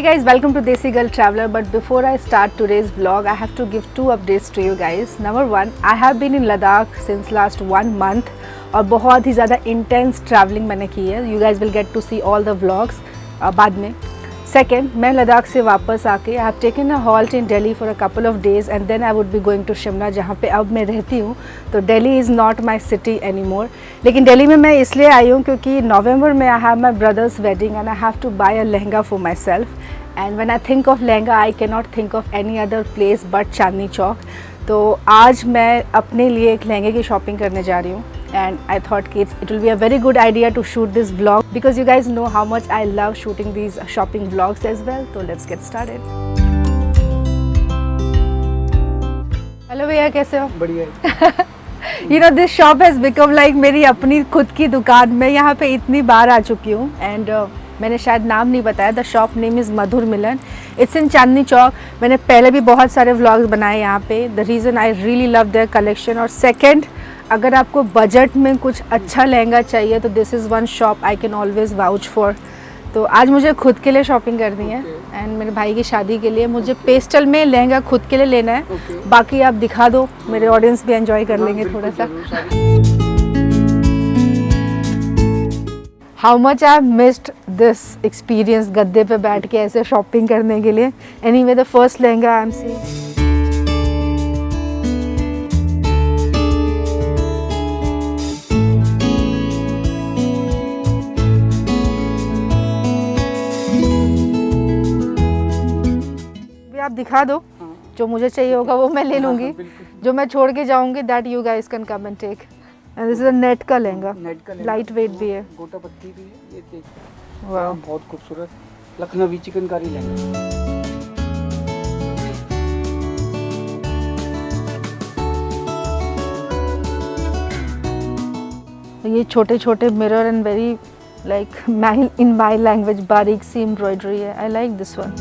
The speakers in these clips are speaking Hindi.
Hey guys, welcome to Desi Girl Traveler. But before I start today's vlog, I have to give two updates to you guys. Number one, I have been in Ladakh since last 1 month और बहुत ही ज़्यादा intense traveling मैंने की है. You guys will get to see all the vlogs बाद में. Second, मैं लद्दाख से वापस आके I have taken a halt in Delhi for a couple of days and then I would be going to Shimla जहाँ पे अब मैं रहती हूँ. तो Delhi is not my city anymore. लेकिन दिल्ली में मैं इसलिए आई हूँ क्योंकि नवंबर में I have my brother's wedding and I have to buy a lehenga for myself. And when I think of lehenga, I cannot think of any other place but Chandni Chowk. तो आज मैं अपने लिए एक लहंगे की शॉपिंग करने जा रही हूँ. And I thought kids it will be a very good idea to shoot this vlog because you guys know how much I love shooting these shopping vlogs as well. So let's get started. Hello भैया, कैसे हो? बढ़िया. You know this shop has become like मेरी अपनी खुद की दुकान. मैं यहाँ पे इतनी बार आ चुकी हूँ and मैंने शायद नाम नहीं बताया. The shop name is Madhur Milan. It's in Chandni Chowk. मैंने पहले भी बहुत सारे व्लॉग्स बनाए यहाँ पे. The reason I really love their collection. और सेकंड, अगर आपको बजट में कुछ अच्छा लहंगा चाहिए तो this is one shop I can always vouch for. तो आज मुझे खुद के लिए शॉपिंग करनी है एंड मेरे भाई की शादी के लिए मुझे पेस्टल में लहंगा खुद के लिए लेना है. बाकी आप दिखा दो, मेरे ऑडियंस भी एंजॉय कर लेंगे थोड़ा सा. How much I missed this experience गद्दे पे बैठ के ऐसे शॉपिंग करने के लिए. Anyway the first lehenga I am seeing. आप दिखा दो. जो मुझे चाहिए होगा वो मैं ले लूँगी. जो मैं छोड़ के जाऊँगी that you guys can come and take. And this is a net का लहंगा. लाइट वेट भी है. गोटा पत्ती भी है. ये देख. वाह, बहुत खूबसूरत लखनवी चिकनकारी लहंगा. ये छोटे छोटे mirror and very like in my language बारीक सी एम्ब्रॉयडरी है. आई लाइक दिस वन.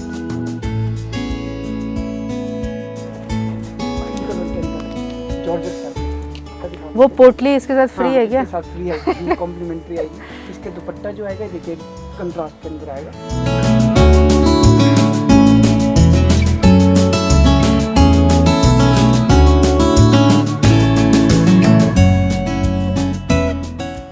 वो पोटली इसके साथ फ्री है क्या? इसके साथ फ्री है. कॉम्प्लीमेंट्री आएगी. इसके दुपट्टा जो आएगा देखिए कंट्रास्ट के अंदर आएगा.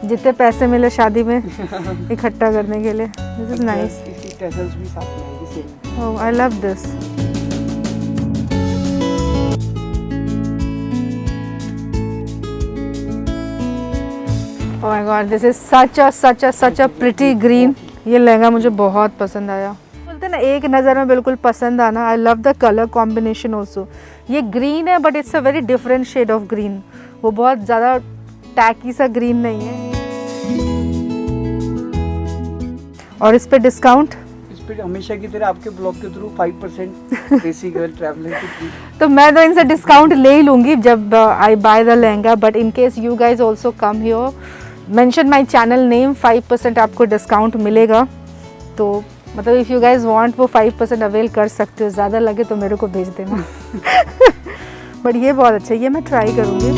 जितने पैसे मिले शादी में इकट्ठा करने के लिए. This is nice. इसकी टैसल्स भी साथ में आएगी same. Oh, I love this. Oh my God, this is such a pretty green. ये लहंगा मुझे बहुत पसंद आया. बोलते ना एक नज़र में बिल्कुल पसंद आना. I love the colour combination also. ये ग्रीन है but it's a very different shade of green. वो बहुत ज़्यादा टैकी सा ग्रीन नहीं है. और इस पे डिस्काउंट? इस पे हमेशा की तरह आपके ब्लॉग के थ्रू 5% देसी गर्ल ट्रैवलर की फ्री. तो मैं तो इनसे डिस्काउंट ले ही लूँगी जब I buy the lehenga. But in case you guys also come here, mention my channel name, 5% आपको डिस्काउंट मिलेगा. तो मतलब इफ़ यू गाइज वांट वो 5% अवेल कर सकते हो. ज़्यादा लगे तो मेरे को भेज देना. बट ये बहुत अच्छा है, ये मैं ट्राई करूँगी.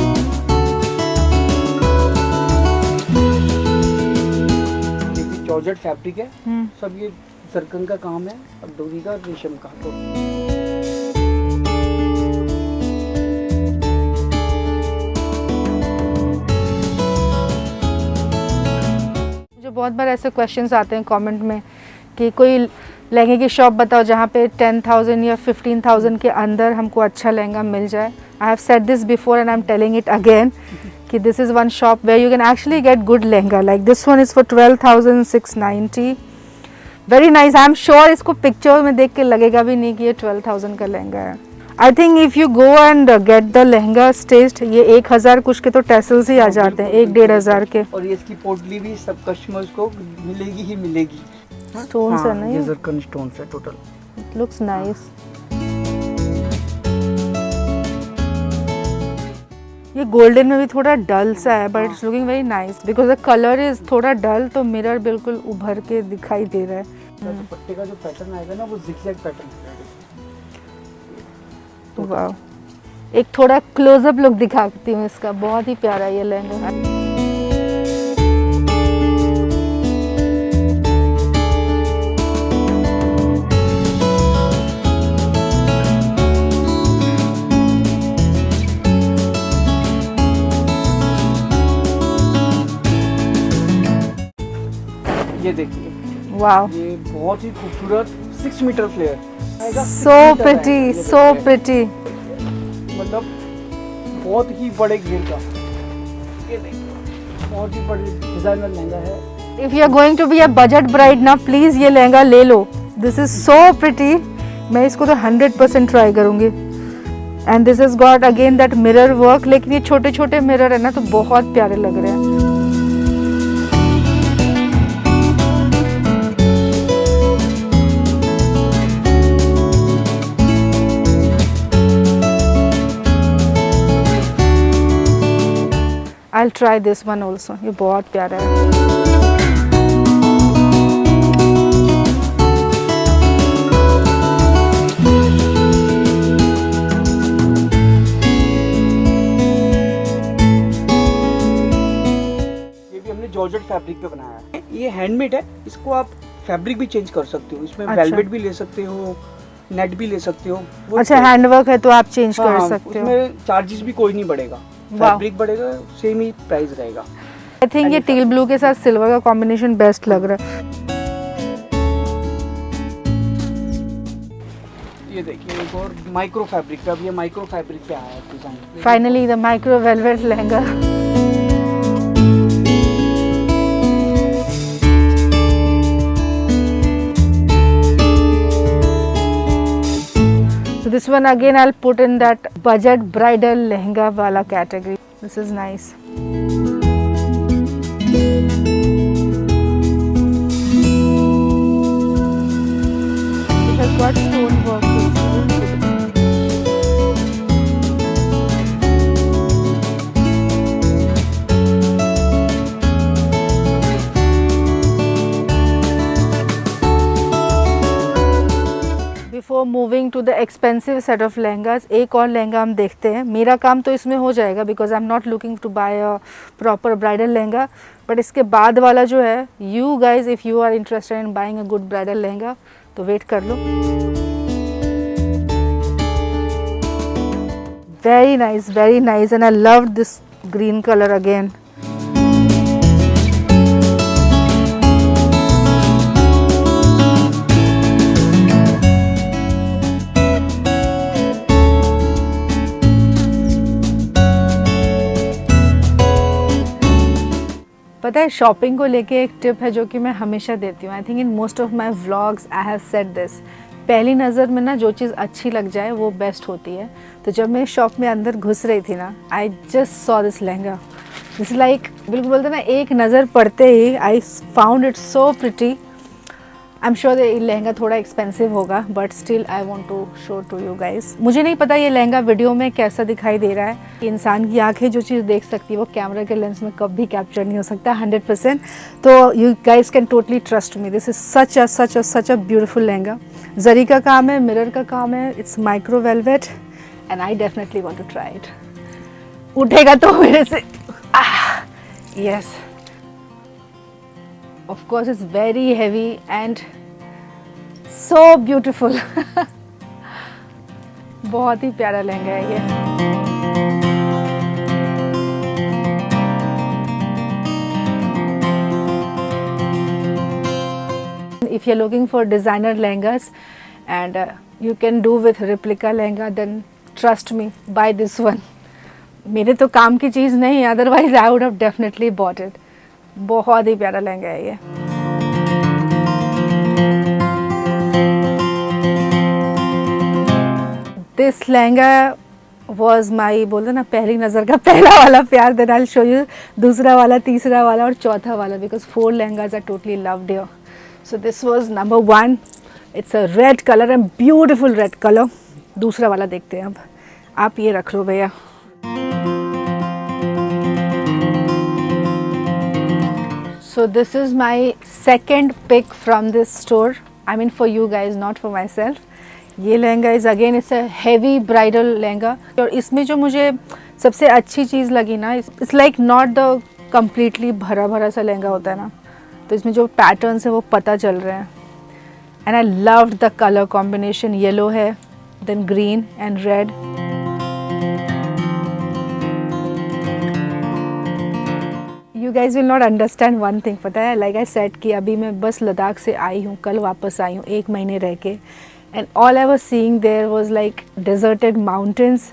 देखिए जॉर्जेट फैब्रिक है. सब ये जरकन का काम है और डोरी का रेशम का. बहुत बार ऐसे क्वेश्चंस आते हैं कमेंट में कि कोई लहंगे की शॉप बताओ जहाँ पे 10,000 या 15,000 के अंदर हमको अच्छा लहंगा मिल जाए. I have said this before and I am telling it again कि this is one shop where you can actually get good lehenga. Like this one is for 12,690. Very nice. I am sure इसको पिक्चर में देख के लगेगा भी नहीं कि ये 12,000 का लहंगा है. I think if you go and get the lehenga stitched, ये 1,000 कुछ के तो टैसल्स ही आ जाते हैं. 1-1,500 के. और ये इसकी पोटली भी सब कस्टमर्स को मिलेगी ही मिलेगी. स्टोन्स है ना ये जरकन स्टोन्स है टोटल. It looks nice. ये गोल्डन में भी थोड़ा डल सा है but it's looking very nice because the colour is थोड़ा डल. तो मिरर बिल्कुल उभर के दिखाई दे रहा है. दुपट्टे का जो पैटर्न आएगा ना वो जिगजैग पैटर्न है. वाह, एक थोड़ा क्लोजअप लुक दिखाती हूँ इसका. बहुत ही प्यारा ये लहंगा. ये देखिए, वाओ, ये बहुत ही खूबसूरत 6 metre flare, so pretty, so pretty. मतलब बहुत ही बड़े घेर का, ये देखिए बहुत ही बड़ी डिजाइनर लहंगा है। If you are going to be a budget bride ना, प्लीज ये लहंगा ले लो। This is so pretty. मैं इसको तो 100% ट्राई करूंगी। And this is got again that mirror work, लेकिन ये छोटे छोटे मिरर है ना, तो बहुत प्यारे लग रहे हैं। I'll try this one also, ये बहुत प्यारा है। ये भी हमने जॉर्जेट फैब्रिक पे बनाया है। ये हैंडमेड है, इसको आप फैब्रिक भी चेंज कर सकते हो, इसमें अच्छा। वेलवेट भी ले सकते हो, नेट भी ले सकते हो। वो अच्छा, हैंडवर्क है तो आप चेंज कर हाँ, सकते हो। उसमें चार्जेस भी कोई नहीं बढ़ेगा, फैब्रिक बढ़ेगा, सेम ही प्राइस रहेगा। आई थिंक ये टील ब्लू के साथ सिल्वर का कॉम्बिनेशन बेस्ट लग रहा है। ये देखिए एक और माइक्रो फैब्रिक पे, अब ये माइक्रो फैब्रिक पे आया है design. Finally the micro velvet lehenga. So this one again I'll put in that budget bridal lehenga wala category. This is nice. It has got stone work. Before moving to the expensive set of lehengas, एक और लहंगा हम देखते हैं। मेरा काम तो इसमें हो जाएगा because I am not looking to buy a proper bridal lehenga, but इसके बाद वाला जो है, you guys if you are interested in buying a good bridal lehenga तो वेट कर लो। Very nice and I love this green colour again. पता है, शॉपिंग को लेके एक टिप है जो कि मैं हमेशा देती हूँ। I think in most of my vlogs I have said this, पहली नज़र में ना जो चीज़ अच्छी लग जाए वो बेस्ट होती है। तो जब मैं शॉप में अंदर घुस रही थी ना, I just saw this lehenga, this like बिल्कुल बोलते ना, एक नज़र पड़ते ही I found it so pretty. I am sure ये लहंगा थोड़ा एक्सपेंसिव होगा, but still I want to show to you guys. मुझे नहीं पता ये लहंगा वीडियो में कैसा दिखाई दे रहा है। इंसान की आंखें जो चीज़ देख सकती है वो कैमरा के लेंस में कभी कैप्चर नहीं हो सकता 100%। तो you guys can totally trust me, this is such a beautiful lehenga. जरी का काम है, मिरर का काम है, it's micro velvet and I definitely want to try it. उठेगा तो मेरे से, yes. Of course, it's very heavy and so beautiful. बहुत ही प्यारा लहंगा है ये। If you're looking for designer lehengas and you can do with replica lehenga, then trust me, buy this one. मेरे तो काम की चीज़ नहीं है, otherwise I would have definitely bought it. बहुत ही प्यारा लहंगा है ये। दिस लहंगा वॉज माई, बोलते ना, पहली नज़र का पहला वाला प्यार। Then I will show you दूसरा वाला, तीसरा वाला और चौथा वाला, because 4 lehengas are totally loved here. So this was number 1। It's a red colour and beautiful red colour. दूसरा वाला देखते हैं अब। आप ये रख लो भैया। So this is my second pick from this store. I mean for you guys, not for myself. ये lehenga is again it's a heavy bridal lehenga, और इसमें जो मुझे सबसे अच्छी चीज़ लगी ना, it's like not the completely भरा भरा सा लहंगा होता है ना, तो इसमें जो पैटर्न्स है वो पता चल रहे हैं। And I loved the colour combination, yellow है, then green and red. You you guys will not understand one thing, पता है, लाइक आई सेड कि अभी मैं बस लद्दाख से आई हूँ, कल वापस आई हूँ 1 महीने रह के, and all I was seeing there was like deserted mountains,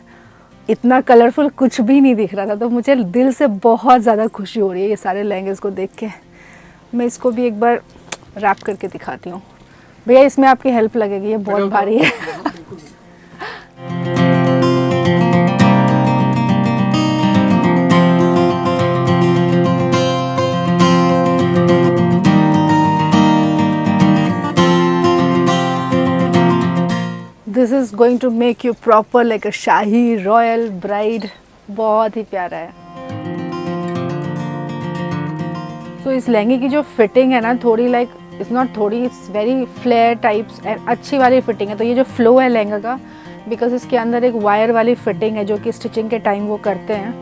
इतना कलरफुल कुछ भी नहीं दिख रहा था। तो मुझे दिल से बहुत ज़्यादा खुशी हो रही है ये सारे लहंगे को देख के। मैं इसको भी एक बार रैप करके दिखाती हूँ। भैया इसमें आपकी हेल्प लगेगी, ये बहुत भारी है। This is going to make you proper like a शाही रॉयल ब्राइड। बहुत ही प्यारा है। तो इस लहंगे की जो फिटिंग है ना, थोड़ी लाइक इट्स नॉट थोड़ी, it's very flare types and अच्छी वाली फिटिंग है। तो ये जो फ्लो है लहंगा का, बिकॉज इसके अंदर एक वायर वाली फिटिंग है जो कि स्टिचिंग के टाइम वो करते हैं,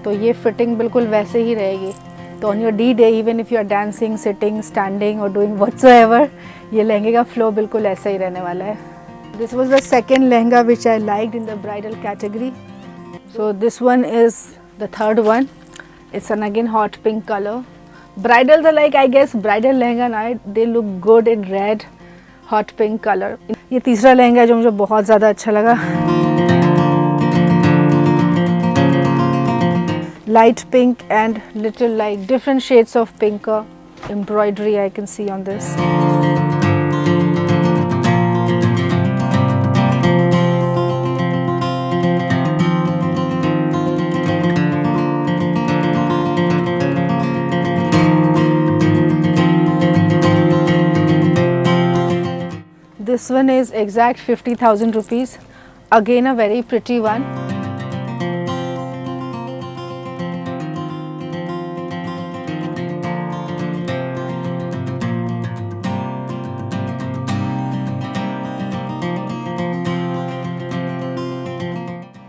तो ये फिटिंग बिल्कुल वैसे ही रहेगी। तो on your D day, even if you are dancing, sitting, standing और डूइंग व्हाटसोएवर, ये लहंगे का फ्लो बिल्कुल ऐसा ही रहने वाला है। This was the second lehenga which I liked in the bridal category. So this one is the third one. It's an again hot pink color. Bridals are like, I guess bridal lehenga now, they look good in red, hot pink color. ये तीसरा लहंगा है जो मुझे बहुत ज़्यादा अच्छा लगा। Light pink and little like different shades of pink embroidery I can see on this. This one is exact 50,000 rupees. Again a very pretty one.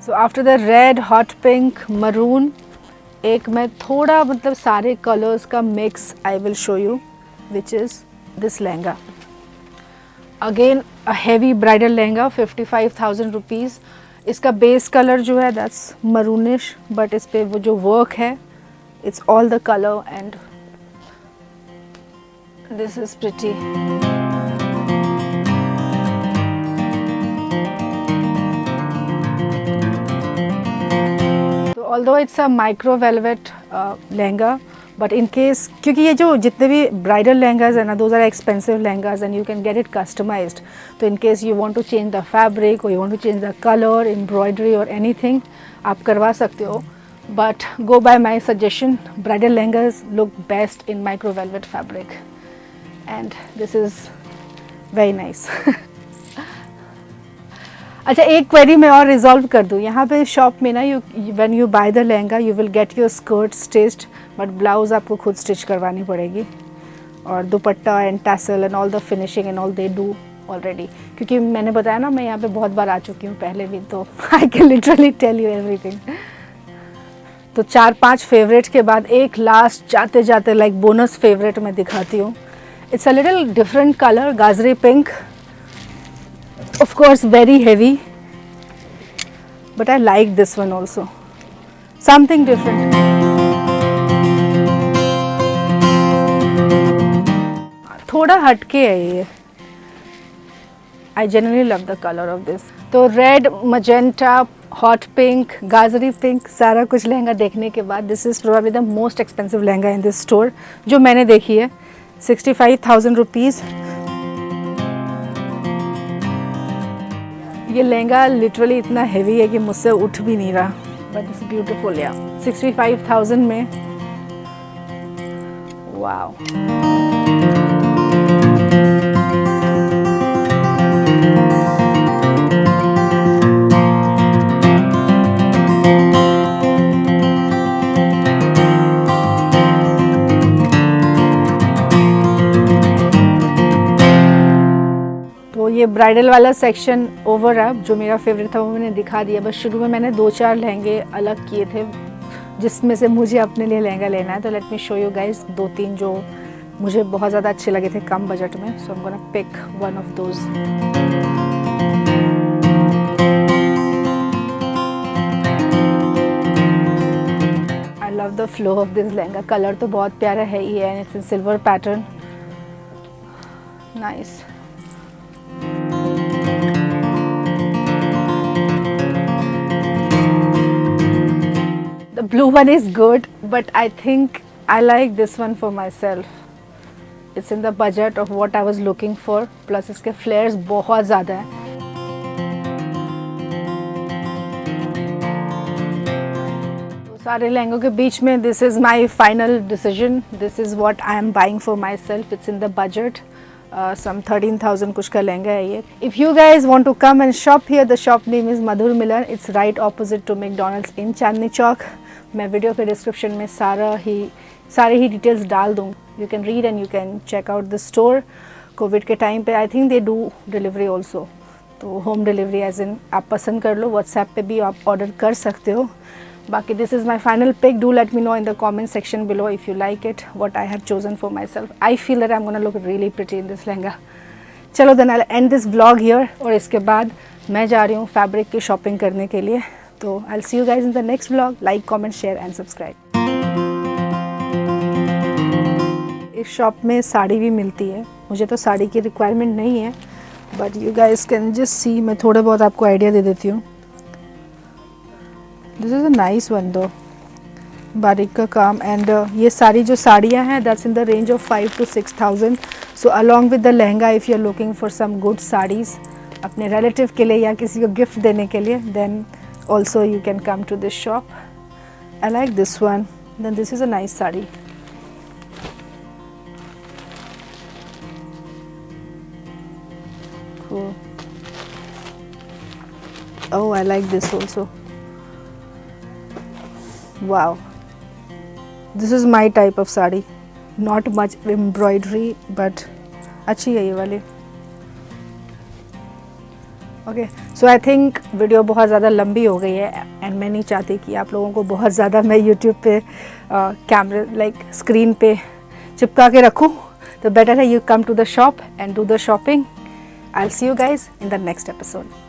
So after the red, hot pink, maroon, एक मैं थोड़ा मतलब सारे colors का mix I will show you, which is this lehenga. Again a heavy bridal lehenga, 55,000 rupees. इसका बेस कलर जो है दैट्स मरूनिश, बट इस पे वो जो वर्क है it's all the colour and this is pretty. तो although it's a micro velvet lehenga, but in case, क्योंकि ये जो जितने भी ब्राइडल लहंगाज है ना, those are expensive lehengas and you can get it customized. तो in case you want to change the fabric और you want to change the colour, embroidery और एनीथिंग, आप करवा सकते हो। But go by my suggestion, bridal lehengas look best in micro velvet fabric and this is very nice. अच्छा, एक क्वेरी मैं और रिजॉल्व कर दूँ। यहाँ पे शॉप में ना, when you bye the lehenga you will get your skirt stitched, but blouse आपको खुद स्टिच करवानी पड़ेगी, और दुपट्टा and tassel and all the finishing and all they do already. क्योंकि मैंने बताया ना, मैं यहाँ पे बहुत बार आ चुकी हूँ पहले भी, तो I can literally tell you everything. तो 4-5 फेवरेट के बाद एक लास्ट जाते जाते लाइक बोनस फेवरेट मैं दिखाती हूँ। It's a little different colour, गाजरी pink, of course very heavy, but I like this one also, something different. थोड़ा हटके है ये। I generally love the color of this. तो रेड, मजेंटा, हॉट पिंक, गाजरी पिंक, सारा कुछ लहंगा देखने के बाद this is probably the most expensive lehenga in this store जो मैंने देखी है। 65,000 रुपीज़। ये लहंगा लिटरली इतना हेवी है कि मुझसे उठ भी नहीं रहा, बट इट्स ब्यूटीफुल। या 65,000 में, वाओ। ये ब्राइडल वाला सेक्शन ओवर है। जो मेरा फेवरेट था वो मैंने दिखा दिया। बस शुरू में मैंने 2-4 लहंगे अलग किए थे जिसमें से मुझे अपने लिए लहंगा लेना है। तो let me show you guys 2-3 जो मुझे बहुत ज़्यादा अच्छे लगे थे कम बजट में। So I am gonna pick one of those. I love love the flow of this lehenga. Color तो बहुत प्यारा है ही है and it's in silver pattern. Nice. The blue one is good, but I think I like this one for myself. It's in the budget of what I was looking for. Plus इसके flares बहुत ज़्यादा हैं. सारे लहंगों के बीच में this is my final decision. This is what I am buying for myself. It's in the budget. Some 13,000 कुछ का लहंगा है ये. If you guys want to come and shop here, the shop name is Madhur Milan. It's right opposite to McDonald's in Chandni Chowk. मैं वीडियो के डिस्क्रिप्शन में सारे ही डिटेल्स डाल दूँ. You can read and you can check out the store. Covid के टाइम पे I think they do delivery also. तो होम डिलीवरी एज इन आप पसंद कर लो. व्हाट्सएप पे भी आप ऑर्डर कर सकते हो. बाकी this is my final pick. Do let me know in the comment section below if you like it what I have chosen for my self. I feel that I am gonna look really pretty in this lehenga. चलो then I end this vlog here. और इसके बाद मैं जा रही हूँ फैब्रिक की शॉपिंग करने के लिए. तो I will see you guys in the next vlog. Like comment share and subscribe. इस शॉप में साड़ी भी मिलती है. मुझे तो साड़ी की रिक्वायरमेंट नहीं है but you guys can just see. मैं थोड़ा बहुत आपको आइडिया दे देती हूँ. This is a nice one दो. बारीक का काम एंड ये सारी जो साड़ियाँ हैं that's in the range of 5,000 to 6,000. So along with the lehenga if you are looking for some good saris अपने रिलेटिव के लिए या किसी को गिफ्ट देने के लिए then also you can come to this shop. I like this one. Then this is a nice sari. Cool. Oh, I like this also. Wow. This is my type of sari. Not much embroidery, but अच्छी है ये वाली. Okay, so I think video बहुत ज़्यादा लंबी हो गई है एंड मैं नहीं चाहती कि आप लोगों को बहुत ज़्यादा मैं YouTube पे कैमरे लाइक स्क्रीन पे चिपका के रखूँ. तो बेटर है you come to the shop and do the shopping. I'll see you guys in the next episode.